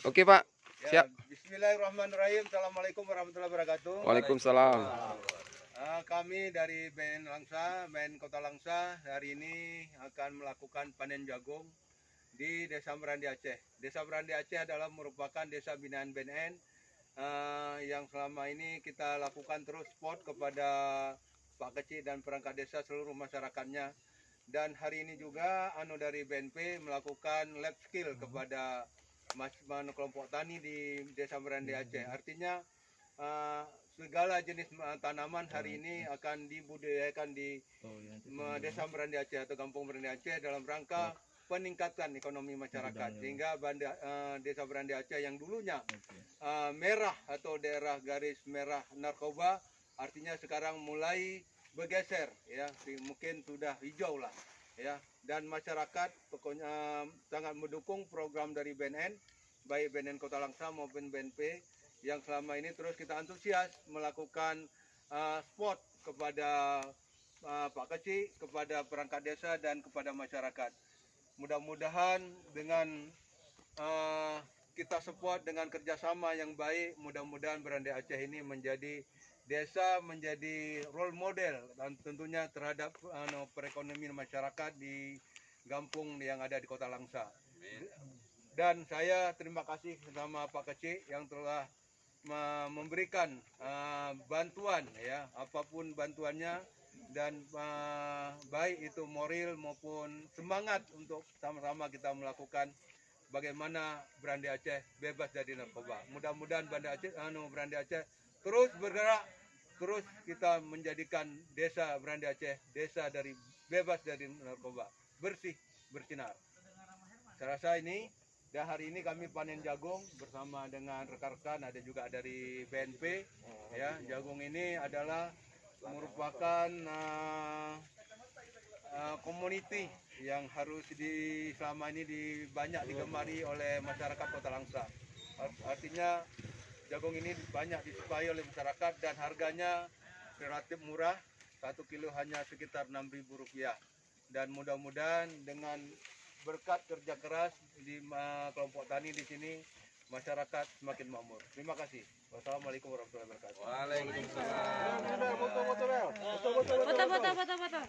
Oke Pak, Ya, siap. Bismillahirrahmanirrahim. Assalamualaikum warahmatullahi wabarakatuh. Waalaikumsalam. Kami dari BNN Langsa, BNN Kota Langsa, hari ini akan melakukan panen jagung di Desa Merandi Aceh. Desa Merandi Aceh adalah merupakan desa binaan BNN yang selama ini kita lakukan terus support kepada Pak Kecik dan perangkat desa seluruh masyarakatnya. Dan hari ini juga dari BNP melakukan lab skill kepada kelompok tani di Desa Merandi Aceh. Artinya segala jenis tanaman hari ini akan dibudidayakan di Desa Merandi Aceh atau Kampung Merandi Aceh dalam rangka peningkatan ekonomi masyarakat, sehingga Desa Merandi Aceh yang dulunya merah atau daerah garis merah narkoba, artinya sekarang mulai bergeser, ya, mungkin sudah hijau lah, ya, dan masyarakat pokoknya sangat mendukung program dari BNN, baik BNN Kota Langsa maupun BNP, yang selama ini terus kita antusias melakukan spot kepada Pak Kecik, kepada perangkat desa dan kepada masyarakat. Mudah-mudahan dengan kita support dengan kerjasama yang baik, mudah-mudahan Merandi Aceh ini menjadi desa, menjadi role model dan tentunya terhadap perekonomian masyarakat di kampung yang ada di Kota Langsa. Dan saya terima kasih sama Pak Kecik yang telah memberikan bantuan, ya, apapun bantuannya, dan baik itu moral maupun semangat untuk sama-sama kita melakukan bagaimana Merandi Aceh bebas dari narkoba. Mudah-mudahan Merandi Aceh terus bergerak, terus kita menjadikan desa Merandi Aceh desa dari bebas dari narkoba, bersih, bersinar. Saya rasa ini, dan hari ini kami panen jagung bersama dengan rekan-rekan, ada juga dari BNP. Ya, jagung ini adalah merupakan community yang harus selama ini banyak digemari oleh masyarakat Kota Langsa. Artinya jagung ini banyak disukai oleh masyarakat dan harganya relatif murah, 1 kilo hanya sekitar Rp6.000. Dan mudah-mudahan dengan berkat kerja keras di kelompok tani di sini, masyarakat semakin makmur. Terima kasih. Wassalamualaikum warahmatullahi wabarakatuh. Waalaikumsalam. Foto.